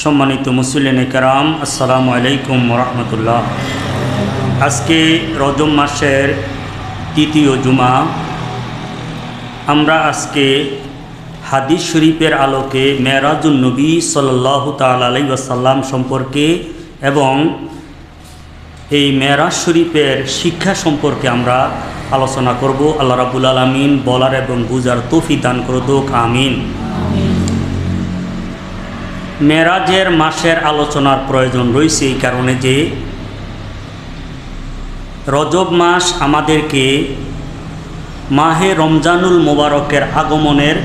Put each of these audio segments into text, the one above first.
সম্মানিত মুসলিম কেরাম, আসসালামু আলাইকুম রহমতুল্লাহ। আজকে রজব মাসের তৃতীয় জুমা। আমরা আজকে হাদিস শরীফের আলোকে মেরাজুন নবী সাল্লাল্লাহু তাআলা আলাইহি ওয়াসাল্লাম সম্পর্কে এবং এই মেরাজ শরীফের শিক্ষা সম্পর্কে আমরা আলোচনা করব। আল্লাহ রাব্বুল আলামিন বলার এবং বুঝার তৌফিক দান করুক, আমিন। মেরাজের মাসের আলোচনার প্রয়োজন রয়েছে এই কারণে যে রজব মাস আমাদেরকে মাহে রমজানুল মোবারকের আগমনের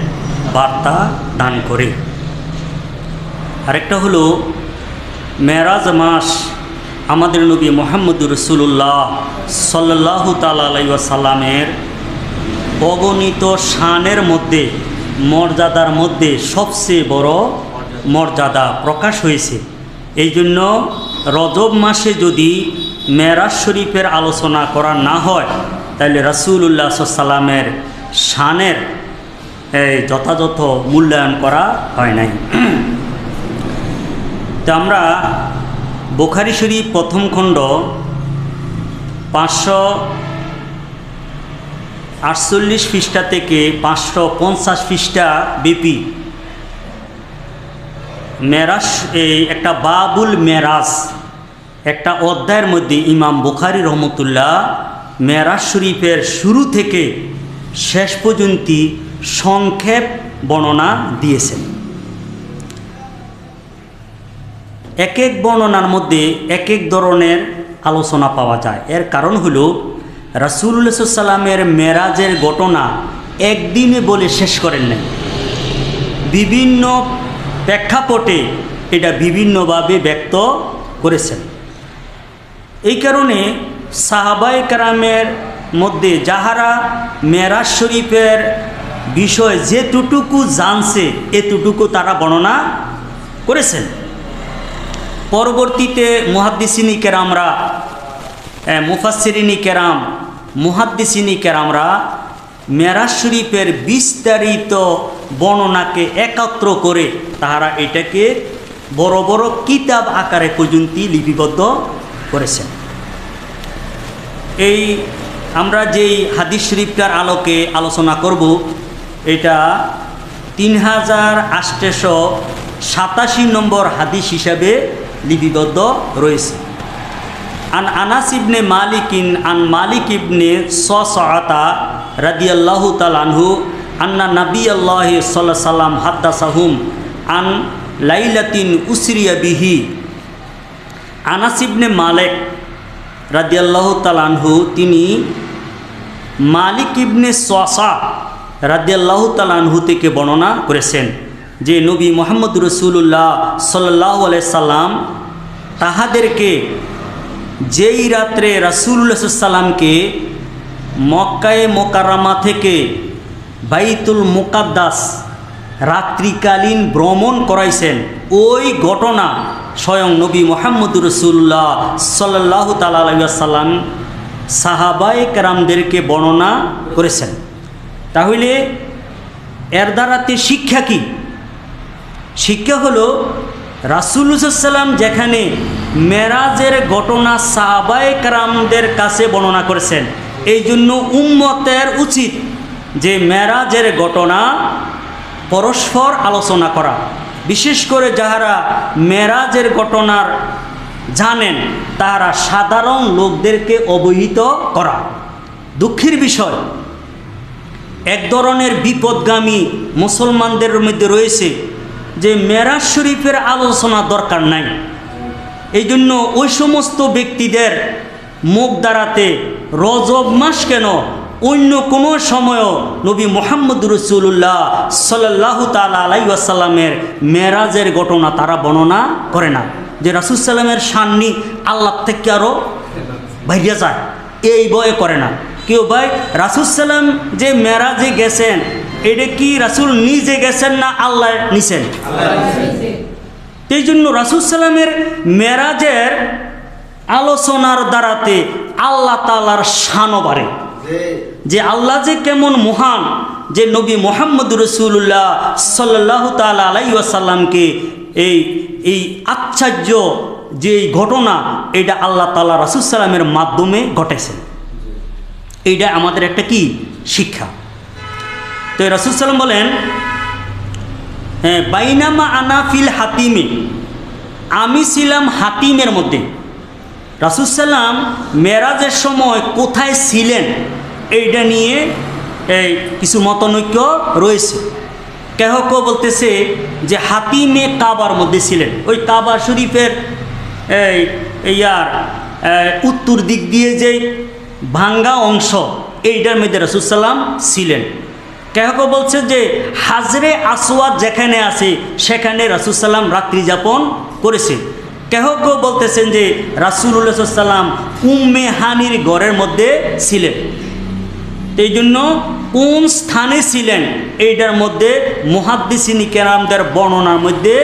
বার্তা দান করে। আরেকটা হলো মেরাজ মাস আমাদের নবী মুহাম্মদুর রাসূলুল্লাহ সাল্লাল্লাহু তাআলা আলাইহি ওয়াসাল্লামের অগণিত শানের মধ্যে, মর্যাদার মধ্যে সবচেয়ে বড় মর্যাদা প্রকাশ হয়েছে। এই জন্য রজব মাসে যদি মেরাজ শরীফের আলোচনা করা না হয় তাহলে রাসূলুল্লাহ সাল্লাল্লাহু আলাইহি ওয়াসাল্লামের শানের যথাযথ মূল্যায়ন করা হয় নাই। তো আমরা বুখারী শরীফ প্রথম খণ্ড 548 পৃষ্ঠা থেকে 550 পৃষ্ঠা ব্যাপী মেরাজ, একটা বাবুল মেরাজ, একটা অধ্যায়ের মধ্যে ইমাম বুখারী রহমতুল্লাহ মেরাজ শরীফের শুরু থেকে শেষ পর্যন্ত সংক্ষেপ বর্ণনা দিয়েছেন। এক এক বর্ণনার মধ্যে এক এক ধরনের আলোচনা পাওয়া যায়। এর কারণ হলো রাসূলুল্লাহ সাল্লাল্লাহু আলাইহি ওয়াসাল্লামের মেরাজের ঘটনা একদিনে বলে শেষ করেন নাই। বিভিন্ন প্রেক্ষাপটে এটা বিভিন্নভাবে ব্যক্ত করেছেন। এই কারণে সাহাবায়ে কেরামের মধ্যে যাহারা মেরাজ শরীফের বিষয় যেটুকু জানছে এতটুকু তারা বর্ণনা করেছেন। পরবর্তীতে মুহাদ্দিসিনী কেরামরা, মুফাসসিরিনী কেরাম, মুহাদ্দিসিনী কেরামরা মেরাজ শরীফের বিস্তারিত বর্ণনাকে একত্র করে তাহারা এটাকে বড় বড় কিতাব আকারে পর্যন্ত লিপিবদ্ধ করেছেন। এই আমরা যেই হাদিস শরীফটার আলোকে আলোচনা করব এটা 3887 নম্বর হাদিস হিসাবে লিপিবদ্ধ রয়েছে। আন আনাস ইবনে মালিকিন আন মালিক ইবনে সাআতা রাদিয়াল্লাহু তাআলা আনহু আন্না নাবিয়াল্লাহি সাল্লাল্লাহু আলাইহি ওয়াসাল্লাম হাদাসাহুম আন লাইলাতিন উসরিয়া বিহি। আনাস ইবনে মালিক রাদিয়াল্লাহু তাআলা আনহু তিনি মালিক ইবনে সাআসা রাদিয়াল্লাহু তাআলা আনহু থেকে বর্ণনা করেছেন যে নবী মুহাম্মদ রাসূলুল্লাহ সাল্লাল্লাহু আলাইহি সাল্লাম তাহাদেরকে যেই রাত্রে রাসূলুল্লাহ সাল্লাল্লাহু আলাইহি সাল্লামকে মক্কায়ে মুকাররমা থেকে বাইতুল মুকাদ্দাস রাত্রিকালীন ভ্রমণ করাইছেন, ওই ঘটনা স্বয়ং নবী মুহাম্মদ রাসূলুল্লাহ সাল্লাল্লাহু তাআলা আলাইহি ওয়াসাল্লাম সাহাবায়ে কেরামদেরকে বর্ণনা করেছেন। তাহলে এর দ্বারাতে শিক্ষা কি? শিক্ষা হলো রাসূলুল্লাহ সাল্লাল্লাহু আলাইহি ওয়াসাল্লাম যেখানে মেরাজের ঘটনা সাহাবায়ে কেরামদের কাছে বর্ণনা করেছেন, এই জন্য উম্মতের উচিত যে মেরাজের ঘটনা পরস্পর আলোচনা করা, বিশেষ করে যাহারা মেরাজের ঘটনার জানেন তারা সাধারণ লোকদেরকে অবহিত করা। দুঃখের বিষয়, এক ধরনের বিপদগামী মুসলমানদের মধ্যে রয়েছে যে মেরাজ শরীফের আলোচনা দরকার নাই। এই জন্য ওই সমস্ত ব্যক্তিদের মুখ দ্বারাতে রজব মাস কেন অন্য কোনো সময়ও নবী মুহাম্মদ রাসূলুল্লাহ সাল্লাল্লাহু তাআলা আলাইহি ওয়াসাল্লামের মেরাজের ঘটনা তারা বর্ণনা করে না, যে রাসূল সাল্লামের শান্নি আল্লাহ থেকে আরও বাইরে যায়, এই ভয়ে করে না কেউ। ভাই রাসূল সাল্লাম যে মেরাজে গেছেন এটা কি রাসূল নিজে গেছেন না আল্লাহ নিছেন? এই জন্য রাসূল সাল্লামের মেরাজের আলোচনার দ্বারাতে আল্লাহ তাআলার শানও বাড়ে, যে আল্লাহ যে কেমন মহান, যে নবী মুহাম্মদ রাসূলুল্লাহ সাল্লাল্লাহু তাআলা আলাইহি ওয়াসাল্লামকে এই এই আশ্চর্য যে ঘটনা এটা আল্লাহ তাআলা রাসূল সাল্লামের মাধ্যমে ঘটেছে। এইটা আমাদের একটা কি শিক্ষা। তো রাসূল সাল্লাম বলেন, বাইনামা আনা ফিল হাতিমে, আমি ছিলাম হাতিমের মধ্যে। রাসূল সাল্লাম মেরাজের সময় কোথায় ছিলেন এইটা নিয়ে কিছু মতানৈক্য রয়েছে। কেহ কেউ বলতেছে যে হাতিমে কাবার মধ্যে ছিলেন, ওই কাবা শরীফের উত্তর দিক দিয়ে যে ভাঙ্গা অংশ এইটার মধ্যে রাসূল সাল্লাম ছিলেন। কেহ কেউ বলছে যে হাজরে আসওয়াদ যেখানে আছে সেখানে রাসূল সাল্লাম রাত্রি যাপন করেছে। কেহ কেউ বলতেছেন যে রাসূলুল্লাহ সাল্লাল্লাহু আলাইহি ওয়াসাল্লাম উম্মে হানির ঘরের মধ্যে ছিলেন। এই জন্য কোন স্থানে ছিলেন এইটার মধ্যে মুহাদ্দিসিন কেরামদের বর্ণনার মধ্যে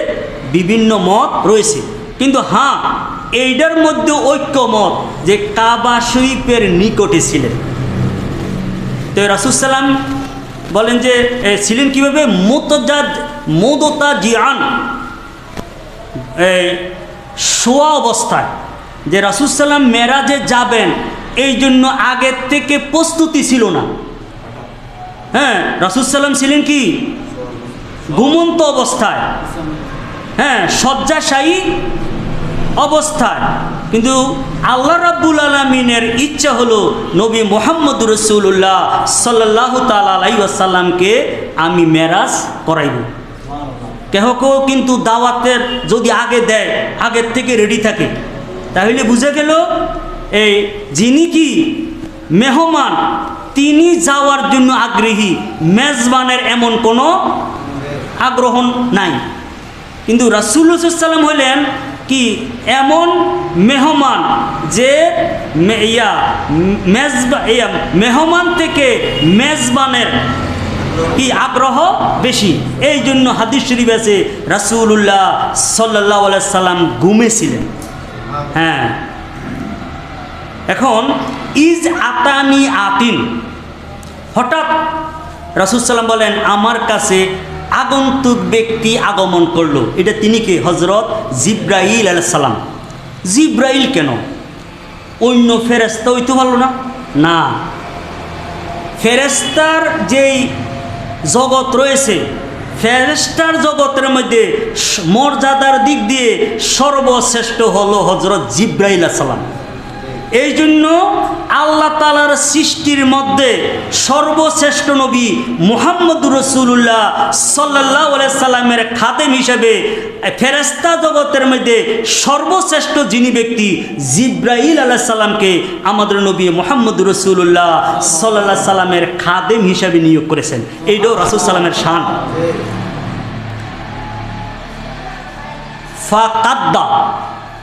বিভিন্ন মত রয়েছে। কিন্তু হ্যাঁ, এইটার মধ্যে ঐক্যমত যে কাবা শরীফের নিকটে ছিলেন। তো রাসূল সাল্লাম বলেন যে ছিলেন কীভাবে, মুতাজিআন, শোয়া অবস্থায়। যে রাসূল সাল্লাম মেরাজে যাবেন এই জন্য আগের থেকে প্রস্তুতি ছিল না। হ্যাঁ, রাসূল সাল্লাম ছিলেন কি ঘুমন্ত অবস্থায়, হ্যাঁ শয্যাশায়ী অবস্থায়। কিন্তু আল্লাহ রাব্বুল আলামিনের ইচ্ছা হলো নবী মুহাম্মদুর রাসূলুল্লাহ সাল্লাল্লাহু তাআলা আলাইহি ওয়াসাল্লামকে আমি মেরাজ করাইব। কেহ কেউ কিন্তু দাওয়াতের যদি আগে দেয়, আগের থেকে রেডি থাকে, তাহলে বুঝে গেল এই যিনি কি মেহমান তিনি যাওয়ার জন্য আগ্রহী, মেজবানের এমন কোনো আগ্রহ নাই। কিন্তু রাসূলুল্লাহ সাল্লাল্লাহু আলাইহি ওয়াসাল্লাম হলেন কি এমন মেহমান যে মেহমান থেকে মেজবানের কি আগ্রহ বেশি। এই জন্য হাদিস শরীফ আছে রাসূলুল্লাহ সাল্লাল্লাহু আলাইহি সাল্লাম ঘুমেছিলেন। হ্যাঁ, এখন ইজ আতানি আতিন, হঠাৎ রাসূল সাল্লাম বলেন আমার কাছে আগন্তুক ব্যক্তি আগমন করলো। এটা তিনি কে? হযরত জিবরাইল আলাইহিস সালাম। জিবরাইল কেন? অন্য ফেরেশতা হইতে পারলো না? না, ফেরেশতার যেই জগৎ রয়েছে, ফেরেশতার জগতের মধ্যে মর্যাদার দিক দিয়ে সর্বশ্রেষ্ঠ হলো হযরত জিবরাইল আলাইহিস সালাম। এই জন্য আল্লাহ তাআলার সৃষ্টির মধ্যে সর্বশ্রেষ্ঠ নবী মুহাম্মদুর রাসূলুল্লাহ সাল্লাল্লাহু আলাইহি সাল্লামের খাদেম হিসেবে ফেরেশতা জগতের মধ্যে সর্বশ্রেষ্ঠ যিনি ব্যক্তি জিবরাইল আলাইহিস সালামকে আমাদের নবী মুহাম্মদুর রাসূলুল্লাহ সাল্লাল্লাহু আলাইহি সাল্লামের খাদেম হিসেবে নিয়োগ করেছেন। এইটাও রাসূল সাল্লামের শান। ফাকাদ্দা,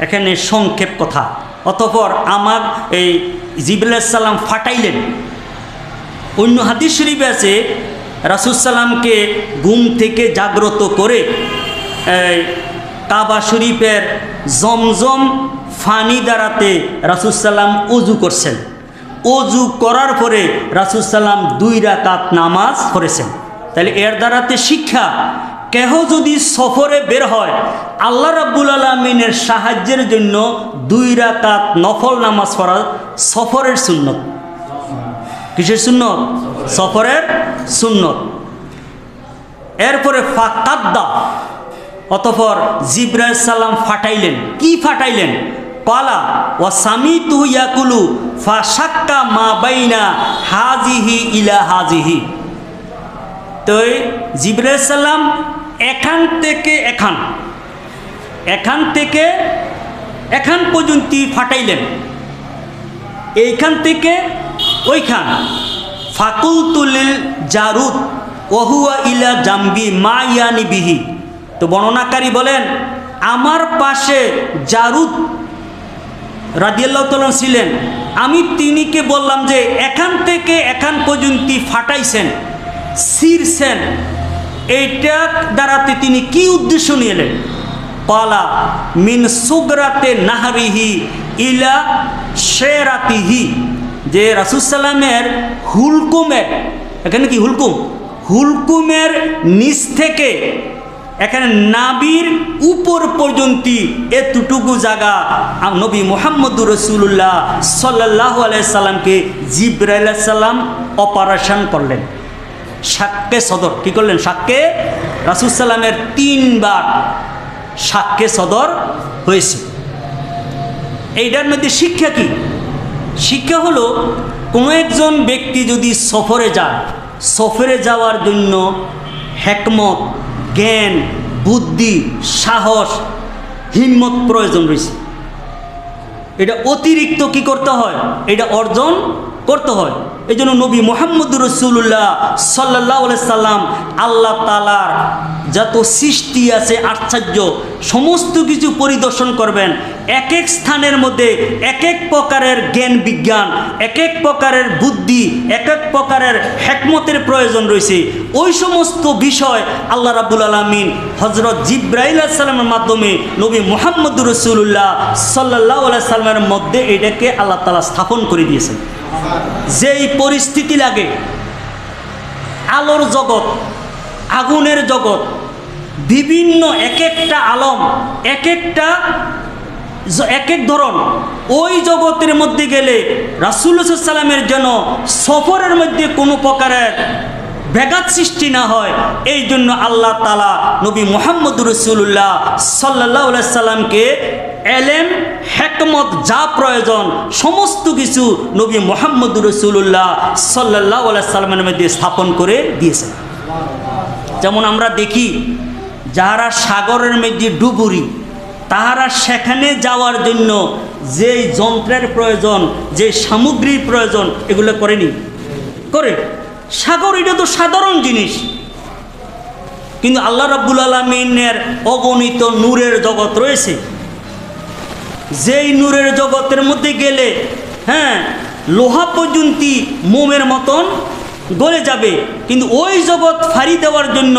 এখানে সংক্ষেপ কথা। অতঃপর আমার এই জিবরাইল আলাইহিস সালাম ফাটাইলেন। অন্য হাদিস শরীফে আছে রাসূল সাল্লামকে ঘুম থেকে জাগ্রত করে কাবা শরীফের জমজম ফানি দ্বারাতে রাসূল সাল্লাম ওযু করছেন। ওযু করার পরে রাসূল সাল্লাম 2 রাকাত নামাজ পড়েছেন। তাহলে এর দ্বারাতে শিক্ষা, কেহ যদি সফরে বের হয় আল্লাহ রাব্বুল আলামিনের সাহায্যের জন্য 2 রাকাত নফল নামাজ পড়া সফরের সুন্নত। কিসের সুন্নত? সফরের সুন্নত। এরপরে ফাকাদ্দা, অতঃপর জিবরাইল সালাম ফাটাইলেন। কি ফাটাইলেন? পালা ওয়া সামিতু ইয়াকুলু ফাশাক্কা মা বাইনা হাজিহি ইলা হাজিহি। তো জিবরাইল সালাম এখান থেকে এখান পর্যন্ত ফাটাইলেন, এইখান থেকে ওইখান। ফাকুলতুল জারুদ ওহুয়া ইলা জাম্বি মা ইয়ানি বিহি। তো বর্ণনাকারী বলেন আমার পাশে জারুদ রাদিয়াল্লাহু তাআলা ছিলেন। আমি তিনিকে বললাম যে এখান থেকে এখান পর্যন্ত ফাটাইছেন, ছিঁড়ছেন, এইটা দ্বারাতে তিনি কি উদ্দেশ্য নিলেন? পালা মিন সুগরাতে নাহরিহি ইলা শেরাতিহি। যে রাসূল সাল্লামের হুলকুমের, এখানে কি হুলকুমের নিচ থেকে এখানে নাবির উপর পর্যন্ত এতটুকু জায়গা নবী মুহাম্মদুর রাসূলুল্লাহ সাল্লাল্লাহু আলাইহি সাল্লামকে জিবরাইল আলাইহিস সালাম অপারেশন করলেন। শাক্কে সদর কি করলেন? শাক্কে রাসূল সাল্লামের 3 বার শাক্কে সদর হয়েছে। এইটার মধ্যে শিক্ষা কি? শিক্ষা হলো কোনো একজন ব্যক্তি যদি সফরে যায়, সফরে যাওয়ার জন্য হিকমত, জ্ঞান, বুদ্ধি, সাহস, হিম্মত প্রয়োজন রয়েছে। এটা অতিরিক্ত কি করতে হয়? এটা অর্জন করতে হয়। এই জন্য নবী মুহাম্মদুর রাসূলুল্লাহ সাল্লাল্লাহু আলাইহি সাল্লাম আল্লাহ তাআলার যত সৃষ্টি আছে আশ্চর্য সমস্ত কিছু পরিদর্শন করবেন। এক এক স্থানের মধ্যে এক এক প্রকারের জ্ঞান বিজ্ঞান, এক এক প্রকারের বুদ্ধি, এক এক প্রকারের হিকমতের প্রয়োজন রয়েছে। ওই সমস্ত বিষয় আল্লাহ রাব্বুল আলামিন হযরত জিবরাইল আলাইহিস সালামের মাধ্যমে নবী মুহাম্মদুর রাসূলুল্লাহ সাল্লাল্লাহু আলাইহি সাল্লামের মধ্যে এটাকে আল্লাহ তাআলা স্থাপন করে দিয়েছেন। যেই পরিস্থিতি লাগে, আলোর জগৎ, আগুনের জগৎ, বিভিন্ন এক একটা আলম, এক এক ধরন, ওই জগতের মধ্যে গেলে রাসূলুল্লাহ সাল্লাল্লাহু আলাইহি সাল্লামের জন্য সফরের মধ্যে কোনো প্রকারের ব্যাঘাত সৃষ্টি না হয়, এই জন্য আল্লাহ তাআলা নবী মুহাম্মদুর রাসূলুল্লাহ সাল্লাল্লাহু আলাইহি সাল্লামকে এলেম, হিকমত যা প্রয়োজন সমস্ত কিছু নবী মুহাম্মদুর রাসূলুল্লাহ সাল্লাল্লাহু আলাইহি সাল্লামের মধ্যে স্থাপন করে দিয়েছেন। যেমন আমরা দেখি যারা সাগরের মধ্যে ডুবুরি, তাহারা সেখানে যাওয়ার জন্য যেই যন্ত্রের প্রয়োজন, যে সামগ্রীর প্রয়োজন, এগুলো করেনি? করে। সাগর এটা তো সাধারণ জিনিস, কিন্তু আল্লাহ রাব্বুল আলামিনের অগণিত নূরের জগৎ রয়েছে। যেই নূরের জগতের মধ্যে গেলে লোহা পর্যন্ত মোমের মতন গলে যাবে, কিন্তু ওই জগৎ ফাড়ি দেওয়ার জন্য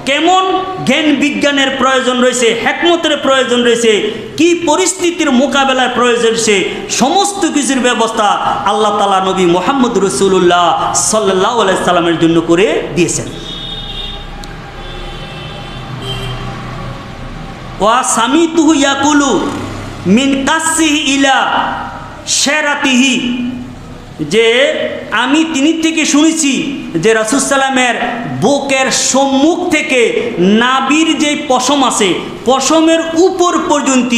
কেমন জ্ঞান বিজ্ঞানের প্রয়োজন রয়েছে, হিকমতের প্রয়োজন রয়েছে, কি পরিস্থিতির মোকাবেলার প্রয়োজন রয়েছে, সমস্ত কিছুর ব্যবস্থা আল্লাহ তাআলা নবী মুহাম্মদ রাসূলুল্লাহ সাল্লাল্লাহু আলাইহি সাল্লামের জন্য করে দিয়েছেন। ওয়া সামিতুহু ইয়াকুলু মিন কাসিহি ইলা শেরাতিহি, যে আমি তিনি থেকে শুনেছি যে রাসূল সাল্লামের বুকের সম্মুখ থেকে নাভির যে পশম আছে, পশমের উপর পর্যন্ত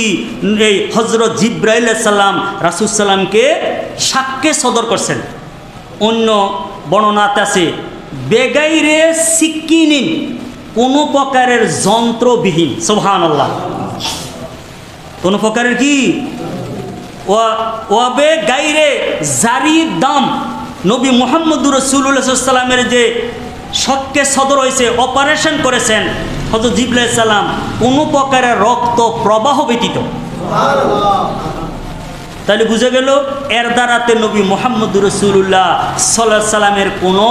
এই হযরত জিবরাইল আলাইহিস সালাম রাসূল সাল্লামকে শাক্কে সদর করছেন। অন্য বর্ণনাতে আছে বেগাইরে সিকিনিন, কোনো প্রকারের যন্ত্রবিহীন। সুবহানাল্লাহ। কোনো প্রকারের কি? ওয়াবে গাইরে জারি দাম, নবী মুহাম্মদুর রাসূলুল্লাহ সাল্লাল্লাহু আলাইহি সাল্লামের যে শক্কে সদর হয়েছে, অপারেশন করেছেন হযরত জিবরাইল আলাইহিস সালাম, কোনো প্রকারের রক্ত প্রবাহ ব্যতীত। তাহলে বুঝে গেল এর দ্বারাতে নবী মুহাম্মদুর রাসূলুল্লাহ সাল্লাল্লাহু আলাইহি সাল্লামের কোনো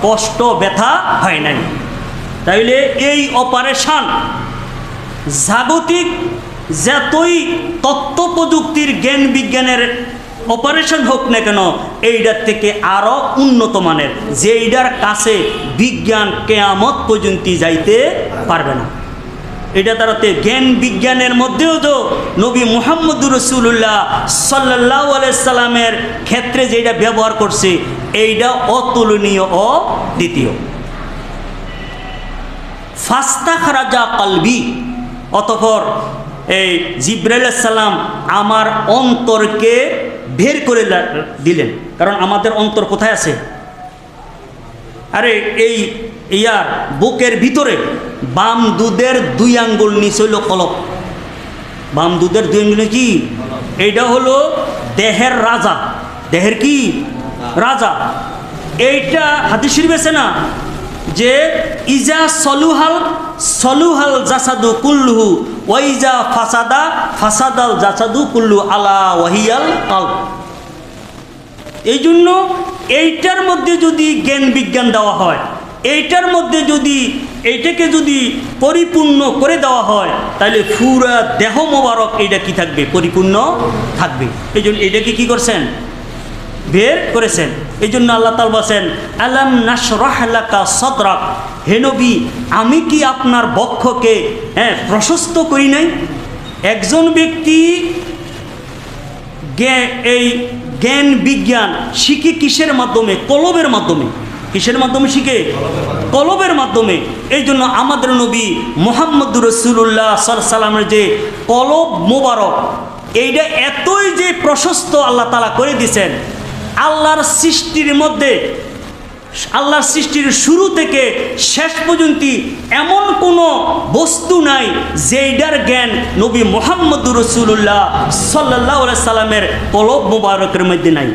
কষ্ট ব্যথা হয় নাই। তাইলে এই অপারেশন জাগতিক যতই তথ্য প্রযুক্তির জ্ঞান বিজ্ঞানের অপারেশন হোক না কেন, এইটার থেকে আরও উন্নত মানের, যে এইটার কাছে বিজ্ঞান কিয়ামত পর্যন্ত যাইতে পারবে না। এটা তারাতে জ্ঞান বিজ্ঞানের মধ্যেও তো নবী মুহাম্মদুর রাসূলুল্লাহ সাল্লাল্লাহু আলাইহি সাল্লামের ক্ষেত্রে যেটা ব্যবহার করছে, এইটা অতুলনীয়, অদ্বিতীয়। ফাস্তাখরাজা কলবি, অতঃপর এই জিবরাইল আলাইহিস সালাম আমার অন্তরকে বের করে দিলেন। কারণ আমাদের অন্তর কোথায় আছে? আরে এই ইয়ার বুকের ভিতরে বাম দুধের 2 আঙ্গুল নিচে হইল কলব। বাম দুধের 2 আঙ্গুল কি? এইটা হলো দেহের রাজা। দেহের কি? রাজা। এইটা হাদিস শরীফে আছে না যে ইজা সলুহাল জাসাদু কুল্লুহু ওয়াইজা ফাসাদাল জাসাদু কুল্লু আলা ওয়াহিয়াল কালব। এই জন্য এইটার মধ্যে যদি জ্ঞান বিজ্ঞান দেওয়া হয়, এইটার মধ্যে যদি এইটাকে যদি পরিপূর্ণ করে দেওয়া হয়, তাহলে পুরা দেহ মোবারক এইটা কি থাকবে? পরিপূর্ণ থাকবে। এই জন্য এইটাকে কি করছেন? বের করেছেন। এই জন্য আল্লাহ তাআলা বলেন আলাম নাশরাহ লাকা সাদরাক, হে নবী, আমি কি আপনার বক্ষকে প্রশস্ত করি নাই? একজন ব্যক্তি এই জ্ঞান বিজ্ঞান শিখে কিসের মাধ্যমে? কলবের মাধ্যমে। কিসের মাধ্যমে শিখে? কলবের মাধ্যমে। এই জন্য আমাদের নবী মুহাম্মদুর রাসূলুল্লাহ সাল্লাল্লাহু আলাইহি ওয়াসাল্লামের যে কলব মোবারক, এইটা এতই যে প্রশস্ত আল্লাহ তাআলা করে দিয়েছেন। আল্লাহর সৃষ্টির মধ্যে, আল্লাহর সৃষ্টির শুরু থেকে শেষ পর্যন্ত এমন কোনো বস্তু নাই যেইটার জ্ঞান নবী মুহাম্মদুর রাসূলুল্লাহ সাল্লাল্লাহু আলাইহি সাল্লামের কলব মোবারকের মধ্যে নাই।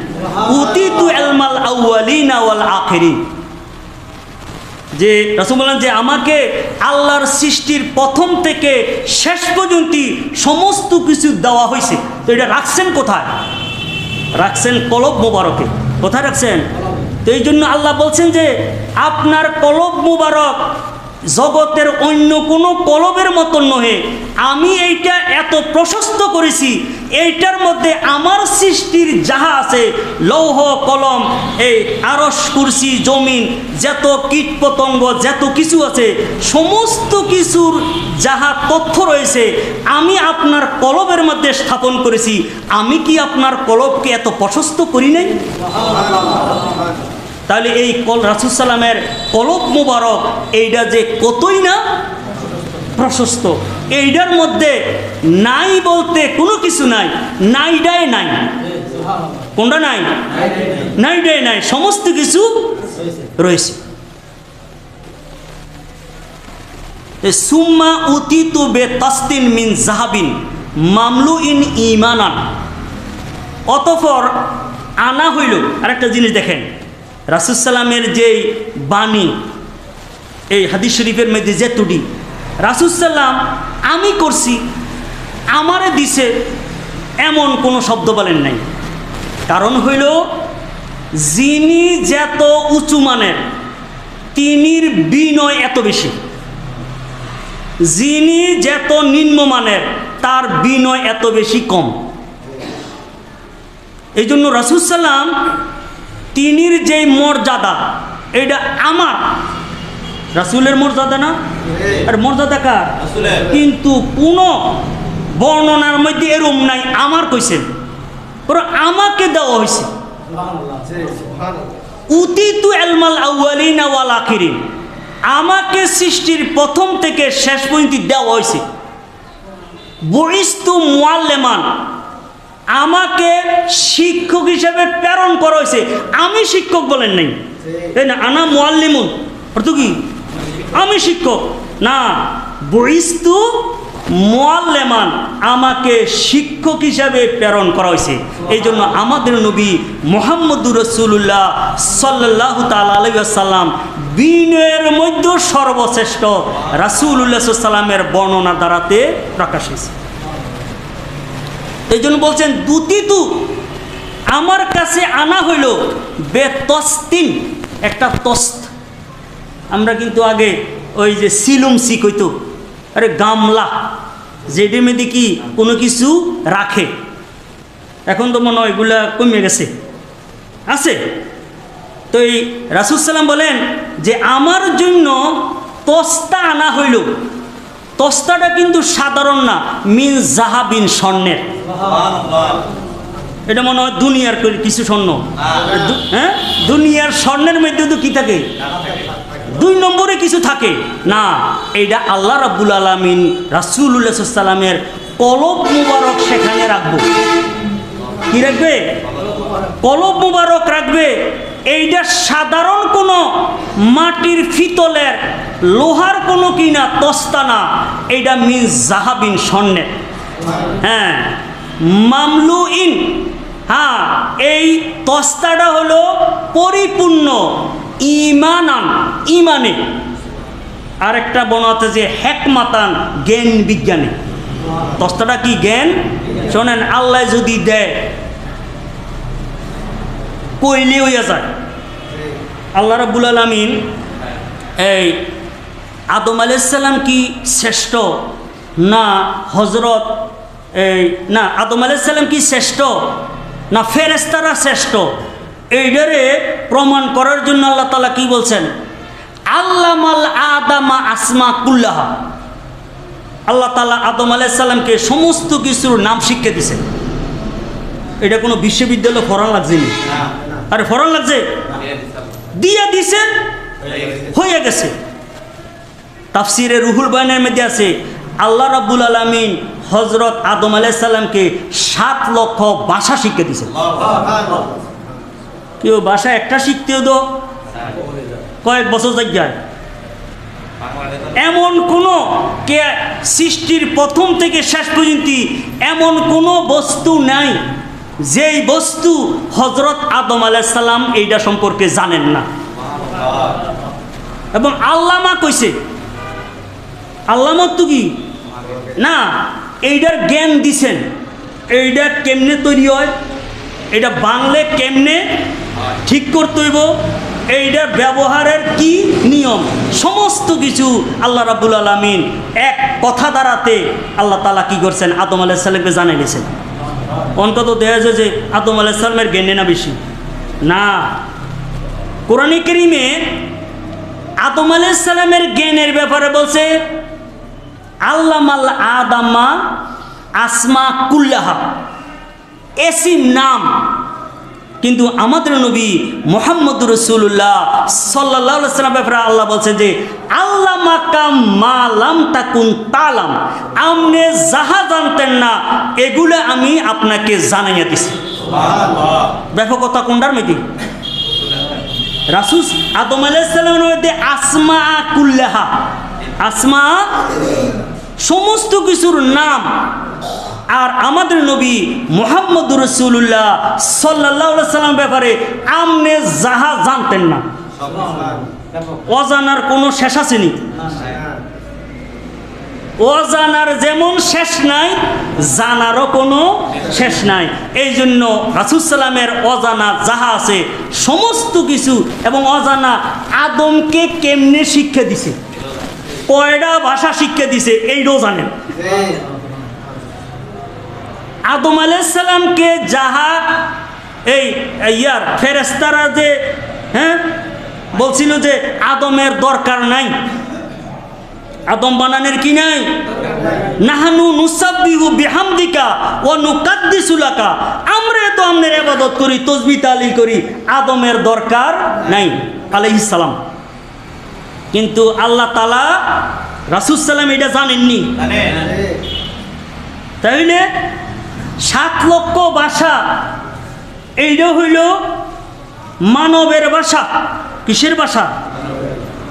উতিতু ইলমাল আউয়ালিনা ওয়াল আখিরিন, যে রাসূল বলেন যে আমাকে আল্লাহর সৃষ্টির প্রথম থেকে শেষ পর্যন্ত সমস্ত কিছু দেওয়া হয়েছে। তো এটা রাখছেন কোথায়? রাখছেন কলব মোবারকে। কোথায় রাখছেন? তো এই জন্য আল্লাহ বলছেন যে আপনার কলব মুবারক জগতের অন্য কোনো কলবের মতন নহে, আমি এইটা এত প্রশস্ত করেছি, এইটার মধ্যে আমার সৃষ্টির যাহা আছে, লৌহ কলম, এই আরশ কুরসি জমিন, যত কীট পতঙ্গ যত কিছু আছে, সমস্ত কিছুর যাহা তথ্য রয়েছে আমি আপনার কলবের মধ্যে স্থাপন করেছি। আমি কি আপনার কলবকে এত প্রশস্ত করি নাই? তাহলে এই রাসূল সাল্লামের কলব মুবারক এইটা যে কতই না প্রশস্ত, এইটার মধ্যে নাই বলতে কোনো কিছু নাই। নাইডায় নাই, কোনটা নাই? নাইডায় নাই, সমস্ত কিছু রয়েছে। সুম্মা উতিতু বিতাসতিন মিন যাহাবিন মামলুইন ঈমানান, অতঃপর আনা হইল। আরেকটা জিনিস দেখেন, রাসূল সাল্লামের যে বাণী, এই হাদিস শরীফের মধ্যে যে ত্রুটি, রাসূল সাল্লাম আমি করছি, আমারে দিছে, এমন কোনো শব্দ বলেন নাই। কারণ হইল যিনি যত উঁচু মানের তিনির বিনয় এত বেশি, যিনি যত নিম্নমানের তার বিনয় এত বেশি কম। এই জন্য রাসূল সাল্লাম তিনির যে মর্যাদা, এটা আমার রাসূলের মর্যাদা না? আর মর্যাদা কার? কিন্তু কোন বর্ণনার মধ্যে এরম নাই আমার কইছেন, আমাকে দেওয়া হয়েছে। উতিতু ইলমাল আউয়ালিনা ওয়াল আখিরিন, আমাকে সৃষ্টির প্রথম থেকে শেষ পর্যন্ত দেওয়া হয়েছে। বুইস্তু মুআল্লিমান, আমাকে শিক্ষক হিসেবে প্রেরণ করা হয়েছে। আমি শিক্ষক বলেন নাই, তাই না? আনা মুআল্লিমুন অর্থ কি? আমি শিক্ষক না, বুইস্তু মুআল্লিমান, আমাকে শিক্ষক হিসাবে প্রেরণ করা হয়েছে। এই জন্য আমাদের নবী মুহাম্মদুর রাসূলুল্লাহ সাল্লাল্লাহু তাআলা আলাইহি ওয়াসাল্লাম বিনয়ের মধ্যে সর্বশ্রেষ্ঠ রাসূলুল্লাহ সাল্লাল্লাহু আলাইহি ওয়াসাল্লামের বর্ণনা দ্বারাতে প্রকাশ হয়েছে। এই জন্য বলছেন দুতিতু, আমার কাছে আনা হইল বেতস্তিন, একটা তস্ত। আমরা কিন্তু আগে ওই যে সিলুমসি কইতো, আরে গামলা, যেটির মধ্যে কি কোনো কিছু রাখে। এখন তো মনে হয় এগুলা কমে গেছে, আছে। তো এই রাসূল সাল্লাম বলেন যে আমার জন্য তস্তা আনা হইল। তস্তাটা কিন্তু সাধারণ না, মিন জাহাবিন, স্বর্ণের। এটা মনে হয় দুনিয়ার কিছু স্বর্ণ। হ্যাঁ, দুনিয়ার স্বর্ণের মধ্যে তো কি থাকে? দুই নম্বরে কিছু থাকে না। এইটা আল্লাহ রাব্বুল আলামিন রাসূলুল্লাহ সাল্লাল্লাহু আলাইহি ওয়াসাল্লামের কলব মুবারক সেখানে রাখবো। কি রাখবে? কলব মুবারক রাখবে। এইটা সাধারণ কোনো মাটির ফিতলের লোহার কোনো কি না, তস্তা না, এইটা মিন জাহাবিন, স্বর্ণের। হ্যাঁ, মামলুইন, হ্যাঁ, এই তস্তাটা হলো পরিপূর্ণ ঈমানান, ঈমানে। আরেকটা বর্ণনাতে যে হেকমাতান, জ্ঞান বিজ্ঞানে। তস্তাটা কি? জ্ঞান। শোনেন, আল্লাহ যদি দেয় কইলে হইয়া যায়। আল্লাহ রাব্বুল আলামিন এই আদম আলাইহিস সালাম কি শ্রেষ্ঠ না হযরত না আদম আলাইহিস সালাম কি শ্রেষ্ঠ না ফেরেশতারা শ্রেষ্ঠ, এইটারে প্রমাণ করার জন্য আল্লাহ তাআলা কি বলছেন? আল্লামাল আদামা আসমা কুল্লাহা, আল্লাহ তাআলা আদম আলাইহিস সালামকে সমস্ত কিছুর নাম শিক্ষা দিয়েছেন। এটা কোনো বিশ্ববিদ্যালয় ফরান লাগছে না, আরে ফরান লাগছে, দিয়া দিছে, হয়ে গেছে। তাফসিরে রুহুল বয়ানের মধ্যে আছে আল্লাহ রাব্বুল আলামিন হযরত আদম আলাইহিস সালামকে 7 লক্ষ ভাষা শিক্ষা দিয়েছেন। কেউ ভাষা একটা শিখতেও তো কয়েক বছর যায়। এমন কোনো কে সৃষ্টির প্রথম থেকে শেষ পর্যন্ত এমন কোনো বস্তু নাই যেই বস্তু হযরত আদম আলাইহিস সালাম এইটা সম্পর্কে জানেন না। এবং আল্লামা কইছে, আল্লামা তো কি না, এইটার জ্ঞান দিছেন, এইটা কেমনে তৈরি হয়, এটা বাংলে কেমনে ঠিক করতে হইব, এইটার ব্যবহারের কি নিয়ম, সমস্ত কিছু আল্লাহ রাব্বুল আলামিন এক কথা দ্বারাতে আল্লাহ তাআলা কি করছেন, আদম আলাইহিস সালামকে জানাই দিয়েছেন। অন্তত দেখা যায় যে আদম আলাইহিস সালামের জ্ঞানে না বেশি না, কোরআনে কারীমে আদম আলাইহিস সালামের জ্ঞানের ব্যাপারে বলছে আল্লামাল আদামা আসমা কুল্লাহা, এসিম নাম। কিন্তু আমাদের নবী মুহাম্মদুর রাসূলুল্লাহ সাল্লাল্লাহু আলাইহি ওয়াসাল্লাম ব্যাপারে আল্লাহ বলছে যে আল্লামাকা মা লাম তাকুন তালাম, আপনি যাহা জানতেন না এগুলো আমি আপনাকে জানাইয়া দিছি। সুবহানাল্লাহ, ব্যাপকতা কোনটার মধ্যে? রাসূল আদম আলাইহিস সালামের মধ্যে আসমা কুল্লাহা, আসমা সমস্ত কিছুর নাম। আর আমাদের নবী মুহাম্মদুর রাসূলুল্লাহ সাল্লাল্লাহু আলাইহি ওয়াসাল্লাম ব্যাপারে আপনি যাহা জানতেন না, অজানার কোনো শেষ আছে নি? অজানার যেমন শেষ নাই, জানারও কোনো শেষ নাই। এই জন্য রাসূল সাল্লামের অজানা যাহা আছে সমস্ত কিছু, এবং অজানা আদমকে কেমনে শিক্ষা দিছে, কয়টা ভাষা শিক্ষা দিছে এইটাও জানেন। আদম আলাইহিস সালামকে যাহা এই ইয়ার ফেরেশতারা যে বলছিল যে আদমের দরকার নাই, আদম বানানোর কি নাই, নাহানু নুসাব্বিহু বিহামদিকা ওয়া নুকাদ্দিসু লাকা, আমরা তো আপনার ইবাদত করি, তাসবিহ তাহলিল করি, আদমের দরকার নাই আলাইহিস সালাম। কিন্তু আল্লাহ তাআলা রাসূল সাল্লাম এটা জানেননি, তাইলে 7 লক্ষ ভাষা এইটা হইল মানবের ভাষা। কিসের ভাষা?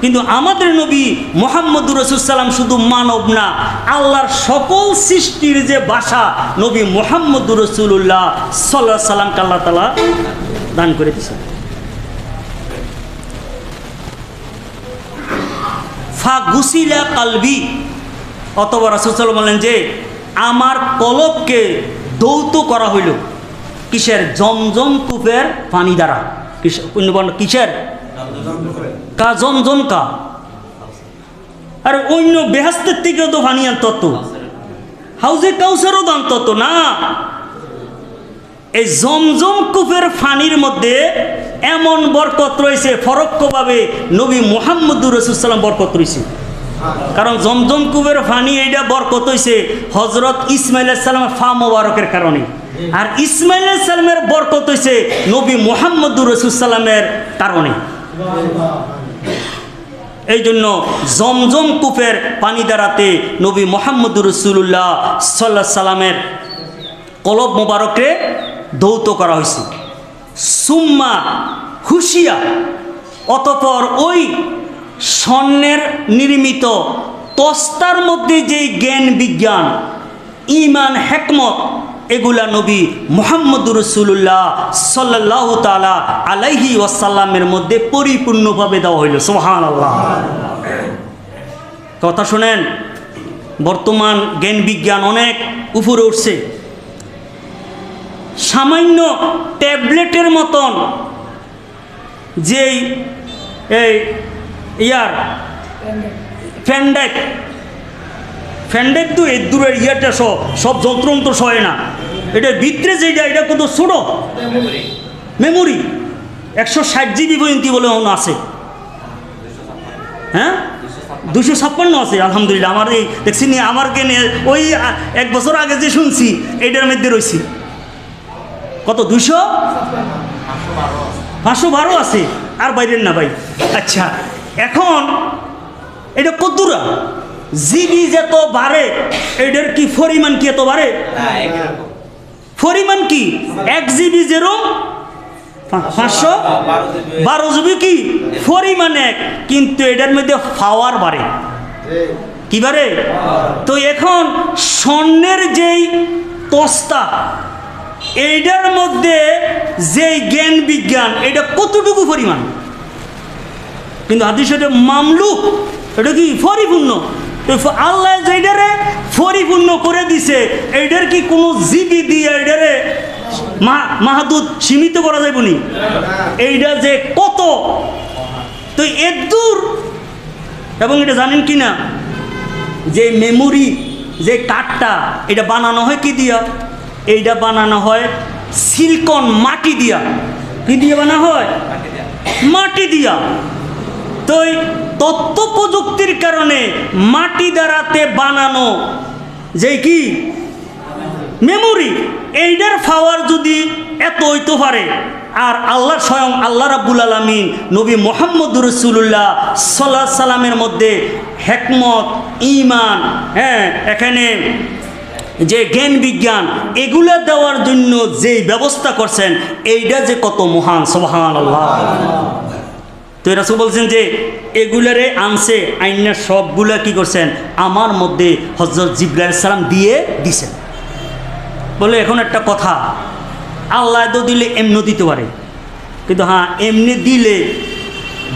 কিন্তু আমাদের নবী মুহাম্মদুর রাসূলুল্লাহ সাল্লাম শুধু মানব না, আল্লাহর সকল সৃষ্টির যে ভাষা নবী মুহাম্মদুর রাসূলুল্লাহ সাল্লাল্লাহু আলাইহি সাল্লামকে আল্লাহ তাআলা দান করে দিয়েছেন। ফা গুসিলা কালবি, অতঃপর রাসূল সাল্লাল্লাহু আলাইহি ওয়াসাল্লাম বলেন যে আমার কলবকে দৌত করা হইল কিসের? জমজম কূপের পানি দ্বারা। কিসের? কা জমজম কা, আর অন্য বেহেশতের থেকেও তো পানি আনত, হাউজে কাউসারও আনত না। এই জমজম কূপের পানির মধ্যে এমন বরকত রয়েছে, পরোক্ষভাবে নবী মুহাম্মদুর রাসূলুল্লাহ সাল্লাম বরকত রয়েছে। কারণ জমজম কূপের পানি এইটা বরকত হয়েছে হযরত ইসমাইল আলাইহিস সালামের ফা মোবারকের কারণে, আর ইসমাইল আলাইহিস সালামের বরকত হয়েছে নবী মুহাম্মদুর রাসূলুল্লাহ সাল্লামের কারণে। এই জন্য জমজম কূপের পানি দ্বারাতে নবী মুহাম্মদুর রাসূলুল্লাহ সাল্লাল্লাহু আলাইহি সাল্লামের কলব মোবারককে ধৌত করা হয়েছে। সুম্মা হুশিয়া, অতঃপর ওই স্বর্ণের নির্মিত তস্তার মধ্যে যে জ্ঞান বিজ্ঞান, ঈমান, হিকমত, এগুলা নবী মুহাম্মদুর রাসূলুল্লাহ সাল্লাল্লাহু তাআলা আলাইহি ওয়াসাল্লামের মধ্যে পরিপূর্ণভাবে দেওয়া হইল। সুবহানাল্লাহ। কথা শুনেন, বর্তমান জ্ঞান বিজ্ঞান অনেক উপরে উঠছে। সামান্য ট্যাবলেটের মতন যেই এই ইয়ার ফ্যান্ডেক তো এর দূরের ইয়ারটা সব যন্ত্রমন্ত্র সয় না, এটার ভিতরে যেটা এটা কত ছোট মেমোরি, 160 GB পর্যন্ত বলে মনে আছে। হ্যাঁ 256 আছে আলহামদুলিল্লাহ। আমার এই দেখছি নি আমার কেনে ওই 1 বছর আগে যে শুনছি এইটার মধ্যে রয়েছি কত 512 আছে আর বাইরের না ভাই। আচ্ছা এখন এটা কদ্দুরা জিবি যত বাড়ে এটার কি পরিমাণ কি এত বাড়ে? পরিমাণ কি 1 জিবি যেরকম 512 জিবি কি পরিমাণ এক, কিন্তু এটার মধ্যে পাওয়ার বাড়ে। কি বাড়ে? তো এখন স্বর্ণের যেই তস্তা এইটার মধ্যে যেই জ্ঞান বিজ্ঞান এটা কতটুকু পরিমাণ, কিন্তু হাদিস এটা মামলুক, এটা কি পরিপূর্ণ। আল্লাহ যেটারে পরিপূর্ণ করে দিছে এইটার কি কোনো জিবি দিয়ে এটারে মাহাদুদ সীমিত করা যাবে নি? এইটা যে কত, তো এর দূর। এবং এটা জানেন কি না যে মেমোরি যে কার্ডটা এটা বানানো হয় কি দিয়া? এইটা বানানো হয় সিলিকন মাটি দিয়া। কি দিয়ে বানানো হয়? মাটি দিয়া। তো তথ্য প্রযুক্তির কারণে মাটি দ্বারাতে বানানো যে কি মেমোরি এইটার পাওয়ার যদি এত হইতে পারে, আর আল্লাহ স্বয়ং আল্লাহ রাব্বুল আলামিন নবী মুহাম্মদুর রাসূলুল্লাহ সাল্লাল্লাহু আলাইহি সাল্লামের মধ্যে হিকমত ঈমান, হ্যাঁ এখানে যে জ্ঞান বিজ্ঞান এগুলা দেওয়ার জন্য যে ব্যবস্থা করছেন এইটা যে কত মহান, সুবহানাল্লাহ। তো রাসূল বলছেন যে এগুলারে আনছে আইনা সবগুলা কি করছেন আমার মধ্যে হযরত জিবরাইল আলাইহিস সালাম দিয়ে দিছেন। বলে এখন একটা কথা, আল্লাহ তো দিলে এমনি দিতে পারে, কিন্তু হ্যাঁ এমনি দিলে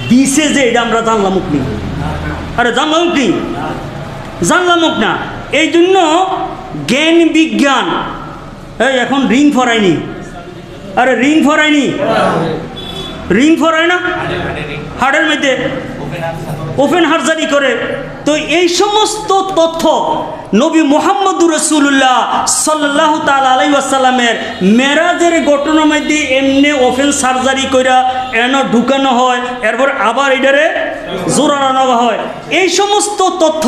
দিছে যে এটা আমরা জানলাম কি? আরে জানলাম কি? জানলাম না। এই জন্য জ্ঞান বিজ্ঞান এই এখন রিং ফরায়নি। আরে রিং ফরায়নি, রিং ফরায় না হাড়ের মধ্যে ওপেন হার্জারি করে। তো এই সমস্ত তথ্য নবী মুহাম্মদুর রাসূলুল্লাহ সাল্লাল্লাহু তাআলা আলাইহি ওয়াসাল্লামের মেরাজের ঘটনার মধ্যে এমনি ওপেন সার্জারি কইরা এন ঢুকানো হয়, এরপর আবার এটারে জোড়ানো হয়। এই সমস্ত তথ্য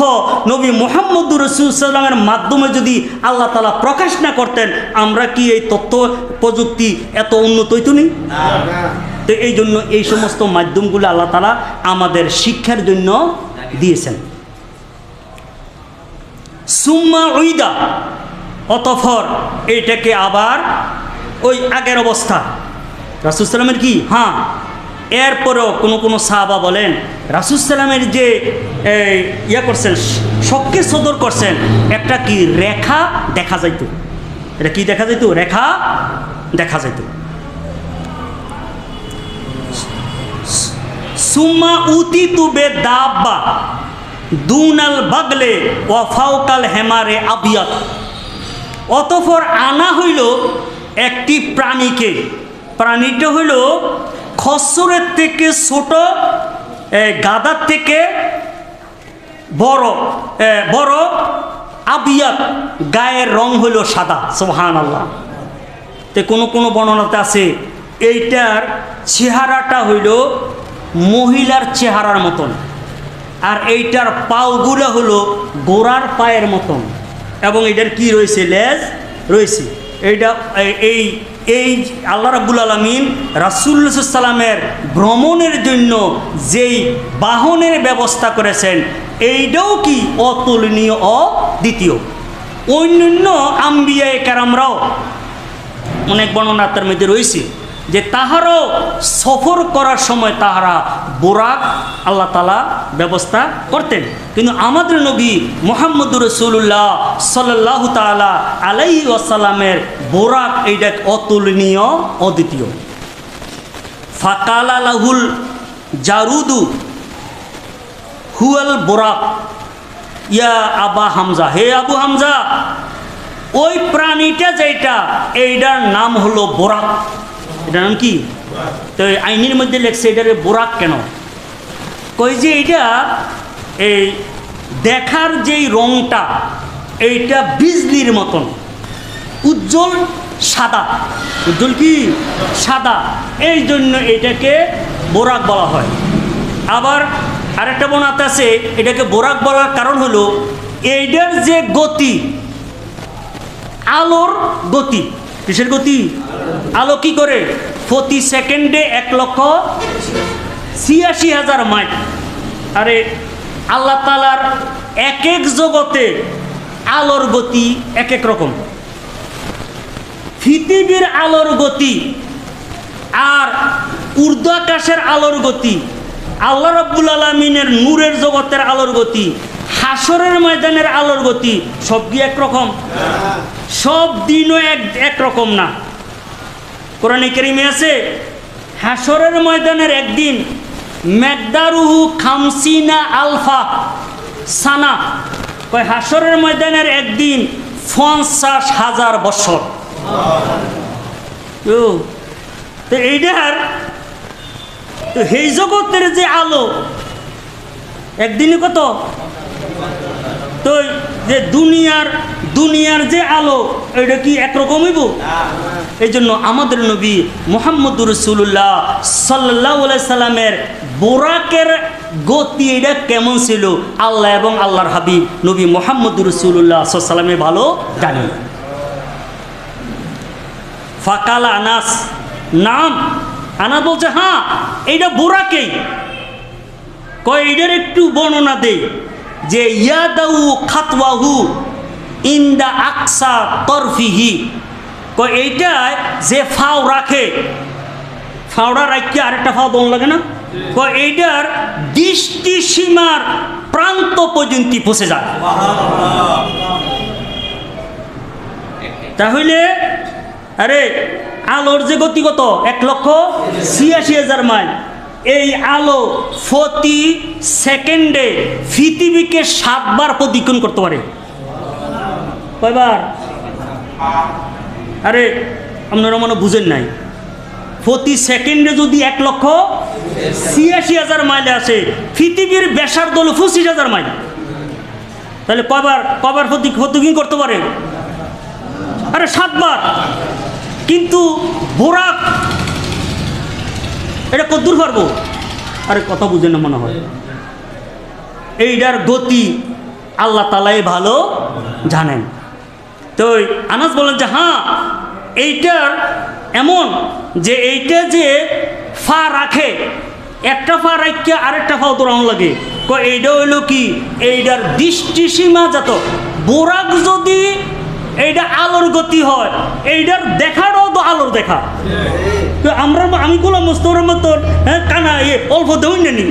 নবী মুহাম্মদুর রাসূল সাল্লামের মাধ্যমে যদি আল্লাহ তাআলা প্রকাশ না করতেন, আমরা কি এই তথ্য প্রযুক্তি এত উন্নত হইতো নি? তো এই জন্য এই সমস্ত মাধ্যমগুলো আল্লাহ তাআলা আমাদের শিক্ষার জন্য দিয়েছেন। সুম্মা উইদা, অতঃপর এইটাকে আবার ওই আগের অবস্থা রাসূল সাল্লামের কি, হ্যাঁ এরপরেও কোনো কোনো সাহাবা বলেন রাসূল সাল্লামের যে ইয়া করছেন শক্কে সদর করছেন একটা কি রেখা দেখা যাইত। এটা কি দেখা যাইত? রেখা দেখা যাইত। সুম্মা উতিতু বিদাব্বা দুনাল বাগলে ওয়া ফাওকাল হেমারে আবিয়াত, অতঃপর আনা হইল একটি প্রাণীকে। প্রাণীটা হইল খচ্চরের থেকে ছোট, গাধার থেকে বড় বড়, আবিয়াত গায়ের রং হইল সাদা। সুবহানাল্লাহ। তো কোনো কোনো বর্ণনাতে আছে এইটার চেহারাটা হইল মহিলার চেহারার মতন, আর এইটার পাওগুলো হলো গোড়ার পায়ের মতন, এবং এটার কি রয়েছে? লেজ রয়েছে। এইটা এই এই আল্লাহ রাব্বুল আলামিন রাসূলুল্লাহ সাল্লাল্লাহু আলাইহি সাল্লামের ভ্রমণের জন্য যেই বাহনের ব্যবস্থা করেছেন এইটাও কি অতুলনীয়, অদ্বিতীয়। অন্যান্য আম্বিয়ায়ে কেরামরাও অনেক বর্ণনা তার মধ্যে রয়েছে যে তাহারও সফর করার সময় তাহারা বোরাক আল্লাহ তাআলা ব্যবস্থা করতেন, কিন্তু আমাদের নবী মুহাম্মদুর রাসূলুল্লাহ সাল্লাল্লাহু তাআলা আলাইহি ওয়াসাল্লামের বোরাক এইটা অতুলনীয়, অদ্বিতীয়। ফাকালা লাহুল জারুদু হুয়াল বোরাক ইয়া আবা হামজা, হে আবু হামজা, ওই প্রাণীটা যেটা এইটার নাম হলো বোরাক। এটার নাম কি? তো আইনের মধ্যে লেখছে এটারে বোরাক কেন? কই যে এইটা এই দেখার যেই রংটা এইটা বিজলির মতন উজ্জ্বল সাদা, উজ্জ্বল কি সাদা, এই জন্য এটাকে বোরাক বলা হয়। আবার আরেকটা বর্ণনাতে আছে এটাকে বোরাক বলার কারণ হলো এইটার যে গতি, আলোর গতি, কিসের গতি? আলো কি করে প্রতি সেকেন্ডে 1,86,000 মাইল। আরে আল্লাহ তাআলার এক এক জগতে আলোর গতি এক এক রকম। পৃথিবীর আলোর গতি আর ঊর্ধ্ব আকাশের আলোর গতি, আল্লাহ রাব্বুল আলামিনের নূরের জগতের আলোর গতি, হাসরের ময়দানের আলোর গতি সব কি একরকম? সব দিনও একরকম না। কোরআনে কারিমে আছে হাসরের ময়দানের একদিন মেকদারুহু খামসিনা আলফা সানা, কয় হাসরের ময়দানের একদিন 50,000 বছর। তো এইটার এই জগতের যে আলো একদিনে কত, তো যে দুনিয়ার যে আলো এটা কি একরকম হইব? এই জন্য আমাদের নবী মুহাম্মদুর রাসূলুল্লাহ সাল্লাল্লাহু আলাইহি সাল্লামের বোরাকের গতি এটা কেমন ছিল আল্লাহ এবং আল্লাহর হাবিব নবী মুহাম্মদুর রাসূলুল্লাহ সাল্লাল্লাহু আলাইহি সাল্লামে ভালো জানেন। ফাকালা আনাস, নাম আনাস বলছে হ্যাঁ এইটা বোরাকেই। কয় এইটার একটু বর্ণনা দেই যে ইয়াদাউ খাতওয়াহু ইনদা আকসা তরফিহি, কয় এইটায় যে ফাও রাখে, ফাওড়া রাখতে আরেকটা ফাও দন লাগে না, কয় এইটার দৃষ্টি সীমার প্রান্ত পর্যন্ত পৌঁছে যায়। তাহলে আরে আলোর যে গতি কত 1,86,000 মাইল, এই আলো প্রতি সেকেন্ডে পৃথিবীকে 7 বার প্রদক্ষিণ করতে পারে। কয়বার? আরে আপনারা মনে বুঝেন নাই, প্রতি সেকেন্ডে যদি 1,86,000 মাইলে আসে, পৃথিবীর ব্যাসার্ধ হলো 25,000 মাইল, তাহলে কয়বার প্রদক্ষিণ করতে পারে? আরে 7 বার। কিন্তু বোরাক এটা কতদূর পারবো? আরে কথা বুঝেন না মনে হয়। এইটার গতি আল্লাহ তাআলাই ভালো জানেন। তো আনাস বলেন যে হ্যাঁ এইটার এমন যে এইটা যে ফা রাখে, একটা ফা রাখতে আরেকটা ফাও দৌড়ানো লাগে। এইটা হইল কি এইটার দৃষ্টিসীমা যত বোরাক যদি এইটা আলোর গতি হয়, এইটার দেখাটাও তো আলোর দেখা। তো আমি গোলাম মোস্তফার মতন হ্যাঁ কানা অল্প দেউন নি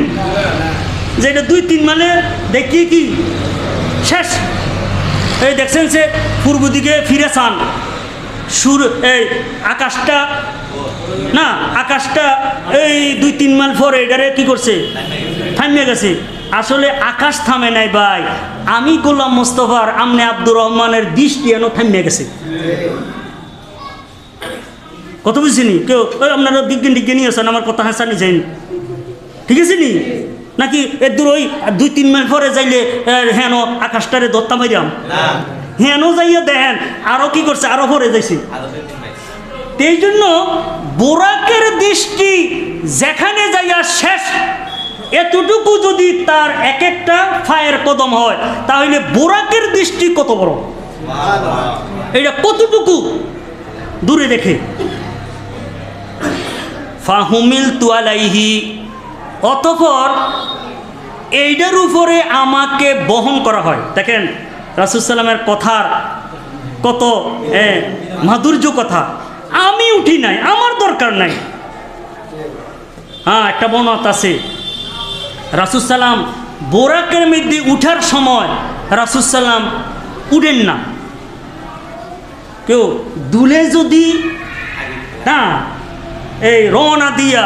যে এটা 2-3 মানে দেখি কি শেষ। এই দেখছেন সে পূর্ব দিকে ফিরে চান এই আকাশটা না, আকাশটা এই 2-3 মাইল পরে এটারে কি করছে, থামিয়ে গেছে। আসলে আকাশ থামে নাই ভাই, আমি গোলাম মোস্তফার আমনে আব্দুর রহমানের দৃষ্টি এনে থামিয়ে গেছে। কত বুঝছিনি কেউ? আপনারা বিজ্ঞানী আছেন, আমার কথা হাসানি যায়নি, ঠিক আছে নি নাকি? এর দূর ওই 2-3 মাইল পরে যাইলে হেন আকাশটারে দত্তা মাইরাম, হেন যাইয়া দেখেন আরো কি করছে, আরো পরে যাইছে। এই জন্য বোরাকের দৃষ্টি যেখানে যাইয়া শেষ, এতটুকু যদি তার এক একটা ফায়ের কদম হয়, তাহলে বোরাকের দৃষ্টি কত বড়, এটা কতটুকু দূরে দেখে। ফাহুমিল তুয়ালাইহি, অতঃপর এইটার উপরে আমাকে বহন করা হয়। দেখেন রাসূল সাল্লামের কথার কত মাধুর্য কথা। আমি উঠি নাই, আমার দরকার নাই। হ্যাঁ একটা বর্ণনা আছে রাসূল সাল্লাম বোরাকের মধ্যে উঠার সময় রাসূল সাল্লাম উঠেন না। কেউ দুলে যদি না এই রওনা দিয়া,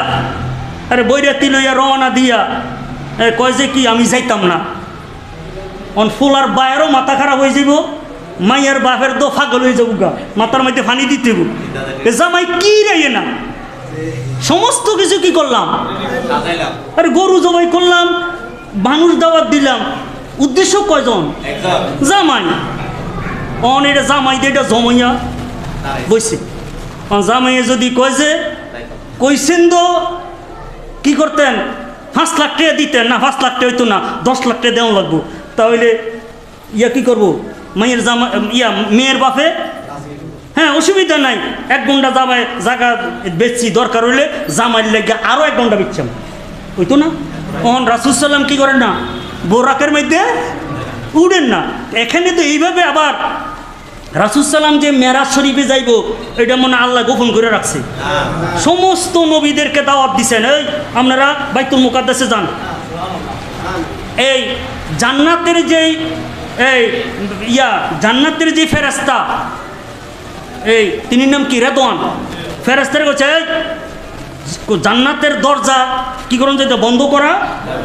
আরে বৈরাতি লইয়া রওনা দিয়া কয় যে কি আমি যাইতাম না, ফুলার বায়েরও মাথা খারাপ হয়ে যাব, মাইয়ার বাপের তো ফাগল হয়ে যাবো গা, মাথার মধ্যে পানি দিতে জামাই কি রাইয়ে না, সমস্ত কিছু কি করলাম, আরে গরু জবাই করলাম, মানুষ দাওয়াত দিলাম, উদ্দেশ্য কয়জন? জামাই। অন এটা জামাই দিয়ে এটা জমাইয়া বইছে। জামাইয়ে যদি কয় যে কইছেন তো কি করতেন, 5 লাখ টাকা দিতেন না, 5 লাখ টাকা হইতো না, 10 লাখ টাকা দেওয়া লাগবো। তাহলে ইয়া কি করবো, মেয়ের মেয়ের বাপে হ্যাঁ অসুবিধা নাই, 1 ঘন্টা জামাই জায়গা বেচছি, দরকার হইলে জামাইয়ের লেগে আরও 1 ঘন্টা বেচছাম, হইতো না? তখন রাসূল সাল্লাম কি করেন না, বোরাকের মধ্যে উড়েন না। এখানে তো এইভাবে আবার রাসূল সাল্লাম যে মেরাজ শরীফে যাইব, এটা মনে আল্লাহ গোপন করে রাখছে। সমস্ত নবীদেরকে দাওয়াত দিছেন, এই আপনারা বাইতুল মুকাদ্দাসে যান। এই জান্নাতের যেই জান্নাতের যে ফেরেশতা, এই তিনি নাম কি, রেদওয়ান, ফেরেশতার কাছে জান্নাতের দরজা কি করুন যেতে বন্ধ করা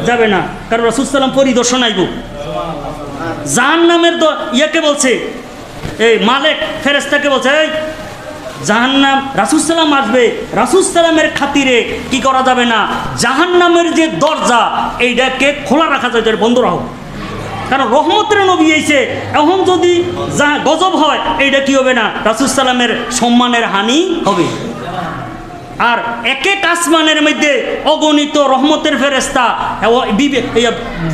যাবে না, কারণ রাসূল সাল্লাম পরিদর্শন আইব। জাহান্নামের ইয়াকে বলছে, এই মালিক ফেরেশতাকে বলছে, এই জাহান্নাম, রাসূল সাল্লাম আসবে, রাসূল সাল্লামের খাতিরে কি করা যাবে না, জাহান্নামের যে দরজা এইটাকে খোলা রাখা যাবে, বন্ধ রাখো, কারণ রহমতের নবী এসে এখন যদি গজব হয় এইটা কি হবে না, রাসূল সাল্লামের সম্মানের হানি হবে। আর এক এক আসমানের মধ্যে অগণিত রহমতের ফেরেশতা,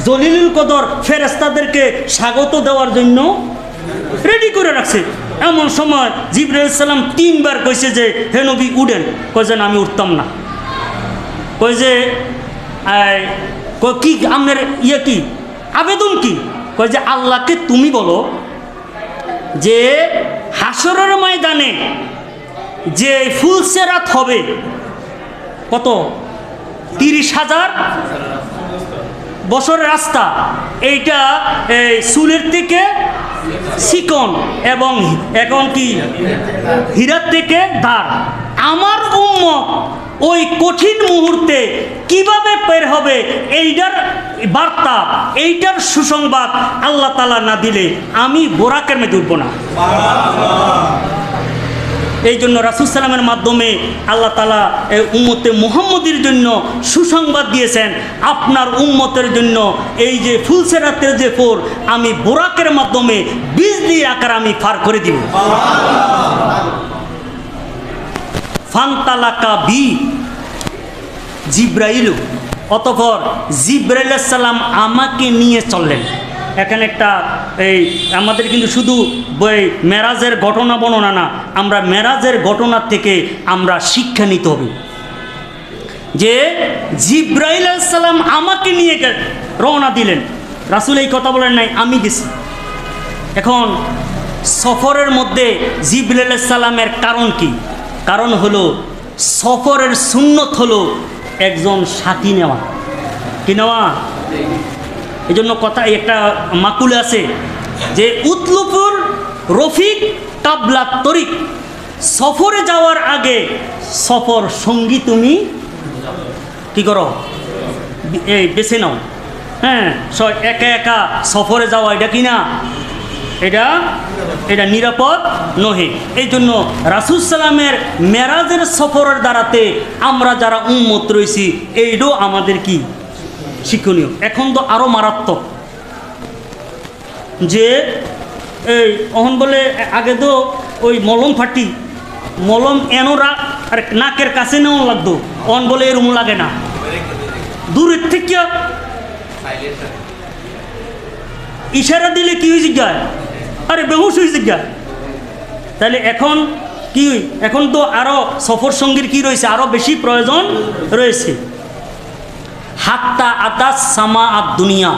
জলিলুল কদর ফেরেশতাদেরকে স্বাগত দেওয়ার জন্য রেডি করে রাখছে। এমন সময় জিবরাইল আলাইহিস সালাম 3 বার কইছে যে হে নবী উঠেন, কয় যে আমি উঠতাম না, কয় যে কি আপনার ইয়ে কি আবেদন কি, কয় যে আল্লাহকে তুমি বলো যে হাসরের ময়দানে যে ফুলসেরাত হবে, কত 30,000 বছরের রাস্তা, এইটা চুলের থেকে চিকন এবং এখন কি হীরার থেকে দাঁড়। আমার উম্মত ওই কঠিন মুহূর্তে কিভাবে বের হবে, এইটার বার্তা, এইটার সুসংবাদ আল্লাহ তাআলা না দিলে আমি বোরাকের মধ্যে উঠবো না। এই জন্য রাসূল সাল্লামের মাধ্যমে আল্লাহ তাআলা এই উম্মতে মুহাম্মদীর জন্য সুসংবাদ দিয়েছেন, আপনার উম্মতের জন্য এই যে ফুলসেরাতের যে ফোর আমি বোরাকের মাধ্যমে বিজলি আকার আমি পার করে দিব। ফান্তালাকা বি জিব্রাইলু, অতঃপর জিব্রাইল আলাইহিস সালাম আমাকে নিয়ে চললেন। এখানে একটা আমাদের কিন্তু শুধু মেরাজের ঘটনা বর্ণনা না, আমরা মেরাজের ঘটনার থেকে আমরা শিক্ষা নিতে হবে যে জিব্রাইল আলাইহিস সালাম আমাকে নিয়ে রওনা দিলেন। রাসূল এই কথা বলেন নাই আমি গেছি। এখন সফরের মধ্যে জিব্রাইল আলাইহিস সালামের কারণ কি? কারণ হলো সফরের সুন্নত হলো একজন সাথী নেওয়া, কি নেওয়া। এই জন্য কথা একটা মাকুল আছে যে উতলুপুর রফিক কাবলা তরিক, সফরে যাওয়ার আগে সফর সঙ্গী তুমি কি করো, এই বেছে নাও। হ্যাঁ, একা একা সফরে যাওয়া এটা কি না, এটা নিরাপদ নহে। এই জন্য রাসূল সাল্লামের মেরাজের সফরের দ্বারাতে আমরা যারা উম্মত রয়েছি এইটাও আমাদের কি শিক্ষণীয়। এখন তো আরও মারাত্মক যে এই অহন বলে আগে তো ওই মলম ফাটি, মলম এনোরা আর নাকের কাছে নেওয়া লাগতো, অহন বলে এরম লাগে না, দূরের থেকে ইশারা দিলে কি হয়ে জিজ্ঞায়, আরে বেহুশ হয়ে জিজ্ঞায়। তাহলে এখন কি, এখন তো আরও সফর সঙ্গীর কি রয়েছে, আরও বেশি প্রয়োজন রয়েছে। হাত্তা আতাস সামা আদ দুনিয়া,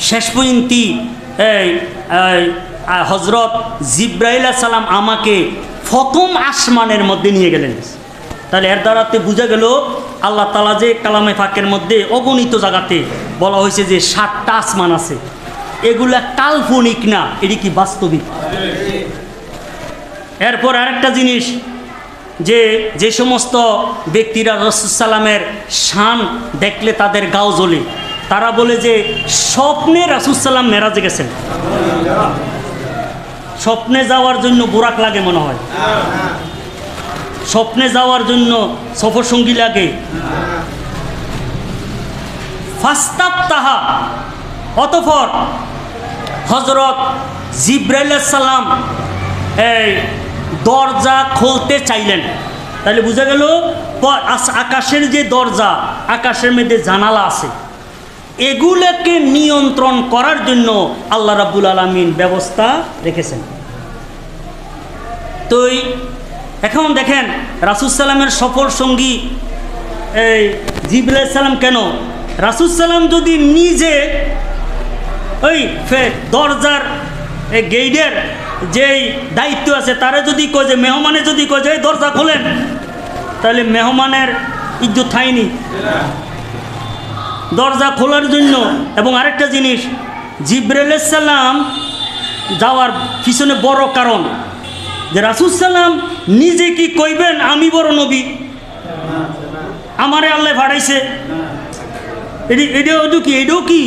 শেষ পর্যন্ত হজরত জিব্রাইল আলাইহিস সালাম আমাকে প্রথম আসমানের মধ্যে নিয়ে গেলেন। তাহলে এর দ্বারাতে বোঝা গেল আল্লাহ তাআলা যে কালামে পাকের মধ্যে অগণিত জায়গাতে বলা হয়েছে যে 7টা আসমান আছে, এগুলা কাল্পনিক না, এটি কি বাস্তবিক। এরপর আরেকটা জিনিস যে সমস্ত ব্যক্তিরা রাসূল সাল্লামের শান দেখলে তাদের গাও জ্বলে, তারা বলে যে স্বপ্নে রাসূল সাল্লাম মেরাজে গেছেন। স্বপ্নে যাওয়ার জন্য বোরাক লাগে মনে হয়, স্বপ্নে যাওয়ার জন্য সফর সঙ্গী লাগে। ফাস্তাফতাহা, অতঃপর হযরত জিব্রাইল আলাইহিস সালাম এই দরজা খুলতে চাইলেন। তাহলে বোঝা গেল আকাশের যে দরজা আকাশের মধ্যে জানালা আছে, এগুলোকে নিয়ন্ত্রণ করার জন্য আল্লাহ রাব্বুল আলামিন ব্যবস্থা রেখেছেন। তো এখন দেখেন রাসূল সাল্লামের সফর সঙ্গী এই জিবরাইল আলাইহিস সালাম কেন? রাসূল সাল্লাম যদি নিজে ওই দরজার গেইটের যেই দায়িত্ব আছে তারা যদি কয় যে মেহমানে যদি কয় যে দরজা খোলেন, তাহলে মেহমানের ইজ্জত থাইনি দরজা খোলার জন্য। এবং আরেকটা জিনিস, জিবরাইল আলাইহিস সালাম যাওয়ার পিছনে বড় কারণ যে রাসূল সাল্লাম নিজে কি কইবেন আমি বড় নবী, আমারে আল্লাহ পাঠাইছে, এটাও কি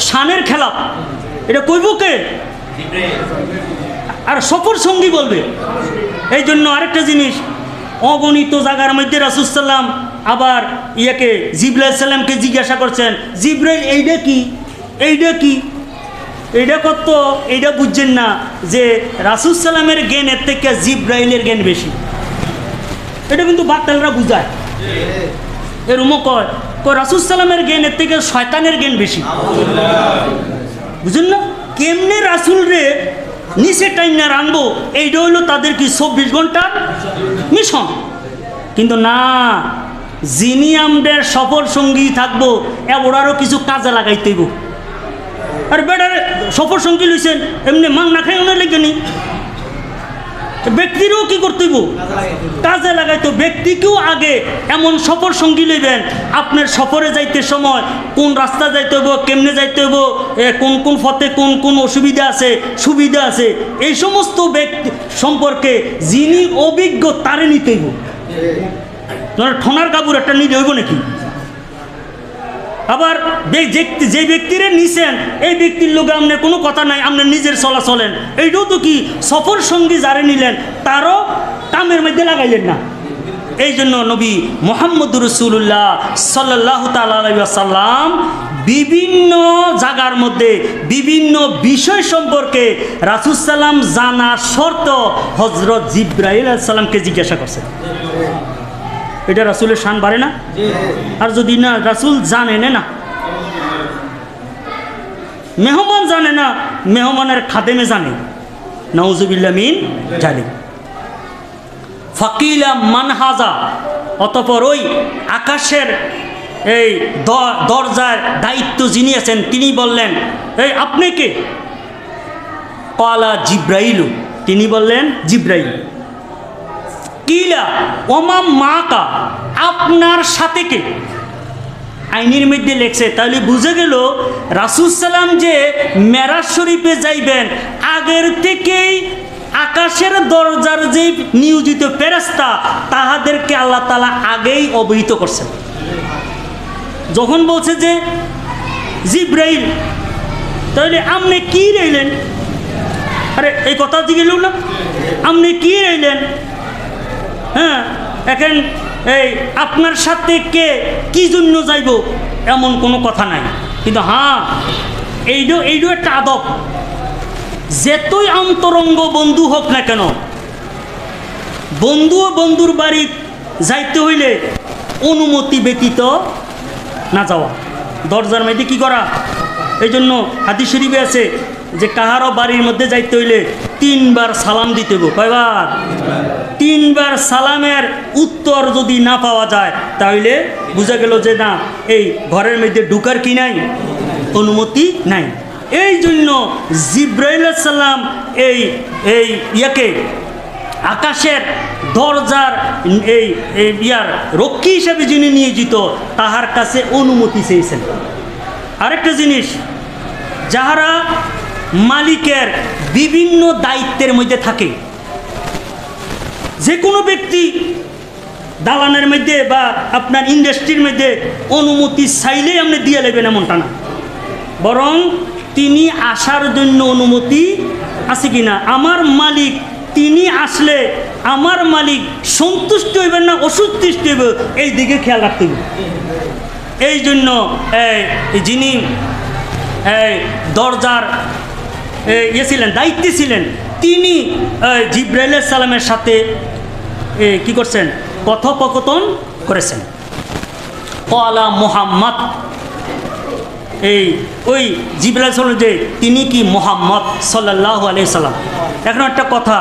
শানের খেলাপ? এটা কইব কে? আর সফর সঙ্গী বলবে। এই জন্য আরেকটা জিনিস, অগণিত জায়গার মধ্যে রাসূল সাল্লাম আবার ইয়াকে জিবরাইল আলাইহিস সালামকে জিজ্ঞাসা করছেন, জিবরাইল এইটা কি, এইটা কি, এইটা কত, এইটা বুঝছেন না যে রাসূল সাল্লামের জ্ঞানের থেকে জিবরাইলের জ্ঞান বেশি। এটা কিন্তু বাতালরা বুঝায়, এরমও কয় রাসূল সাল্লামের জ্ঞানের থেকে শয়তানের জ্ঞান বেশি। বুঝুন না কেমনে রাসূল রে নিচে টাইনা রাখবো, এইটা হইলো তাদের কি 24 ঘন্টার মিশন। কিন্তু না, যিনি আমাদের সফর সঙ্গী থাকবো এবারও কিছু কাজে লাগাইতে হইব। আর বেটারে সফর সঙ্গী লইছেন এমনি মাং না খাই ওনার লেগে নি, ব্যক্তিরও কি করতে হইব? কাজে লাগাইতো। ব্যক্তিকেও আগে এমন সফর সঙ্গী লইবেন, আপনার সফরে যাইতে সময় কোন রাস্তা যাইতে হইব, কেমনে যাইতে হইব, কোন কোন পথে কোন কোন অসুবিধা আছে সুবিধা আছে, এই সমস্ত ব্যক্তি সম্পর্কে যিনি অভিজ্ঞ তারে নিতে হইব। ঠোনার কাপড় একটা নিতে হইব নাকি? আবার যে ব্যক্তিরে নিছেন এই ব্যক্তির লোকে আপনার কোনো কথা নাই, আপনার নিজের চলা চলেন, এইটাও তো কি সফর সঙ্গী যারে নিলেন তারও কামের মধ্যে লাগাইলেন না। এই জন্য নবী মুহাম্মদুর রাসূলুল্লাহ সাল্লাল্লাহু তাআলা আলাইহি ওয়াসাল্লাম বিভিন্ন জায়গার মধ্যে বিভিন্ন বিষয় সম্পর্কে রাসূল সাল্লাম জানার শর্ত হযরত জিবরাইল আলাইহিস সালামকে জিজ্ঞাসা করছেন। এটা রাসূলের শান বাড়ে না? আর যদি না রাসূল জানে না, মেহমান জানে না, মেহমানের খাদেমে জানে, নাউজুবিল্লাহ মিন জালিক। ফাকিলা মানহাজা, অতঃপর ওই আকাশের এই দরজার দায়িত্ব যিনি আছেন তিনি বললেন, এই আপনি কে? ক্বালা জিব্রাইলু, তিনি বললেন জিব্রাইল। কিলা ওমা মাকা, আপনার সাথে কে? আইনের মধ্যে লেখছে, তাহলে বুঝে গেল রাসূল সাল্লাম যে মেরাজ শরীফে যাইবেন আগের থেকেই আকাশের দরজার যে নিয়োজিত ফেরেশতা তাহাদেরকে আল্লাহ তাআলা আগেই অবহিত করছেন। যখন বলছে যে জিব্রাইল, তাহলে আপনি কি রইলেন? আরে এই কথা জিজ্ঞেস না, আপনি কি রইলেন? হ্যাঁ, এখন এই আপনার সাথে কে কি জন্য যাইব এমন কোনো কথা নাই। কিন্তু হ্যাঁ, এইটাও একটা আদব। যেতই অন্তরঙ্গ বন্ধু হোক না কেন, বন্ধু ও বন্ধুর বাড়ি যাইতে হইলে অনুমতি ব্যতীত না যাওয়া, দরজার মধ্যে কি করা। এই জন্য হাদিস শরীফে আছে যে কাহারও বাড়ির মধ্যে যাইতে হইলে 3 বার সালাম দিতে হবে। কয়বার? 3 বার সালামের উত্তর যদি না পাওয়া যায় তাহলে বোঝা গেল যে না, এই ঘরের মধ্যে ঢুকার কি নাই, অনুমতি নাই। এই জন্য জিব্রাইল আলাইহিস সালাম এই ইয়াকে আকাশের দরজার এই ইয়ার রক্ষী হিসেবে যিনি নিয়োজিত তাহার কাছে অনুমতি চেয়েছেন। আরেকটা জিনিস, যাহারা মালিকের বিভিন্ন দায়িত্বের মধ্যে থাকে, যে কোনো ব্যক্তি দালানের মধ্যে বা আপনার ইন্ডাস্ট্রির মধ্যে অনুমতি চাইলেই আপনি দিয়ে নেবেন এমনটা না, বরং তিনি আসার জন্য অনুমতি আছে কিনা, আমার মালিক তিনি আসলে আমার মালিক সন্তুষ্ট হইবেন না অসন্তুষ্ট হইবে এই দিকে খেয়াল রাখতে হবে। এই জন্য যিনি দরজার ছিলেন, দায়িত্বে ছিলেন, তিনি জিব্রাইল আলাইহিস সালামের সাথে কি করছেন, কথোপকথন করেছেন। ক্বালা মুহাম্মদ, এই ওই জিবরাইল সাল্লাল্লাহু যে তিনি কি মুহাম্মদ সাল্লাল্লাহু আলাইহি সাল্লাম। এখন একটা কথা,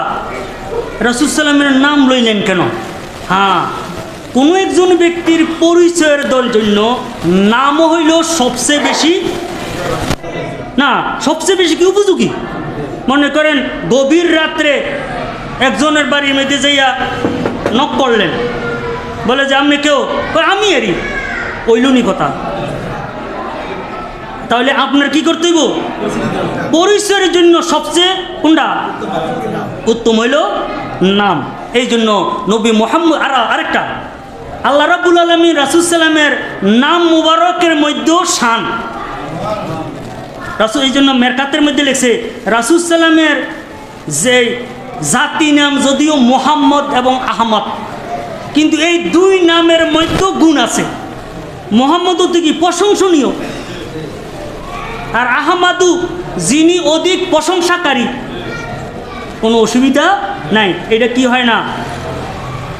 রাসূল সাল্লামের নাম লইলেন কেন? হ্যাঁ, কোনো একজন ব্যক্তির পরিচয়ের জন্য নামও হইল সবচেয়ে বেশি না, সবচেয়ে বেশি কি উপযোগী। মনে করেন গভীর রাত্রে একজনের বাড়ির মধ্যে যাইয়া নক করলেন, বলে যে আপনি কেউ? আমি এরি, ওইলুনি কথা। তাহলে আপনার কি করতে হইব? পরিচয়ের জন্য সবচেয়ে কোনটা উত্তম হইল নাম। এই জন্য নবী মুহাম্মদ আরেকটা আল্লাহ রাব্বুল আলামিন রাসূল সাল্লামের নাম মুবারকের মধ্যেও শান। রাসূল এই জন্য মেরকাতের মধ্যে লিখছে রাসূল সাল্লামের যে জাতি নাম যদিও মুহাম্মদ এবং আহমদ, কিন্তু এই দুই নামের মধ্যে গুণ আছে। মুহাম্মদ তো কি প্রশংসনীয়, আর আহমাদু যিনি অধিক প্রশংসাকারী, কোনো অসুবিধা নাই। এটা কি হয় না,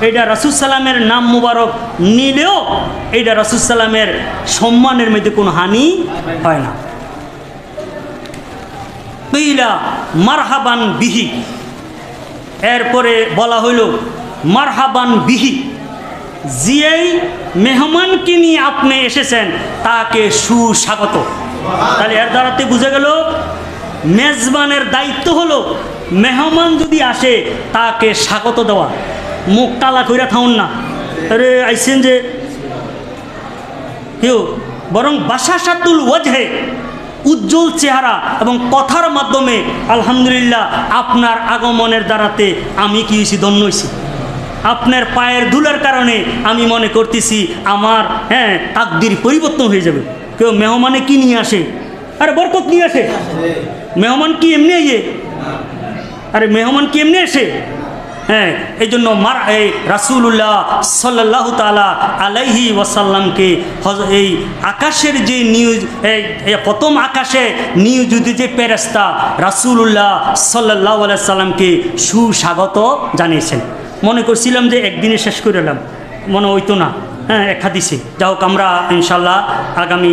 এটা রাসূল সাল্লামের নাম মুবারক নিলেও এটা রাসূল সাল্লামের সম্মানের মধ্যে কোনো হানি হয় না। কিলা মারহাবান বিহি, এরপরে বলা হইল মারহাবান বিহি, যেই মেহমানকে নিয়ে আপনি এসেছেন তাকে সুস্বাগত। তাহলে এর দ্বারাতে বুঝে গেল মেজবানের দায়িত্ব হলো মেহমান যদি আসে তাকে স্বাগত দেওয়া, মুখ কালা কইরা থাউন না, আরে আইসেন যে কেউ, বরং বাসাসাতুল ওয়াজহে, উজ্জ্বল চেহারা এবং কথার মাধ্যমে আলহামদুলিল্লাহ আপনার আগমনের দ্বারাতে আমি কি হয়েছি, ধন্য হয়েছি। আপনার পায়ের ধুলার কারণে আমি মনে করতেছি আমার তাকদীর পরিবর্তন হয়ে যাবে। কেউ মেহমানে কি নিয়ে আসে? আরে বরকত নিয়ে আসে। মেহমান কি এমনি আইয়ে? আরে মেহমান কি এমনি আসে? এই জন্য এই রাসূলুল্লাহ সাল্লাল্লাহু তাআলা আলাইহি ওয়াসাল্লামকে এই আকাশের যে নিউজ, প্রথম আকাশে নিয়োজিত যে ফেরেশতা রাসূলুল্লাহ সাল্লাল্লাহু আলাইহি সাল্লামকে সুস্বাগত জানিয়েছেন। মনে করছিলাম যে একদিনে শেষ করে এলাম, মনে হইতো না। এক হাদিসে যা হোক, আমরা ইনশাল্লাহ আগামী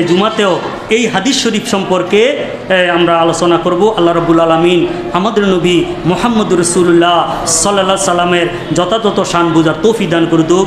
জুমাতেও এই হাদিস শরীফ সম্পর্কে আমরা আলোচনা করব। আল্লাহ রাব্বুল আলামিন আমাদের নবী মুহাম্মদুর রাসূলুল্লাহ সাল্লাল্লাহু আলাইহি সাল্লামের যথাযথ শান বুঝার তৌফিক দান করুক।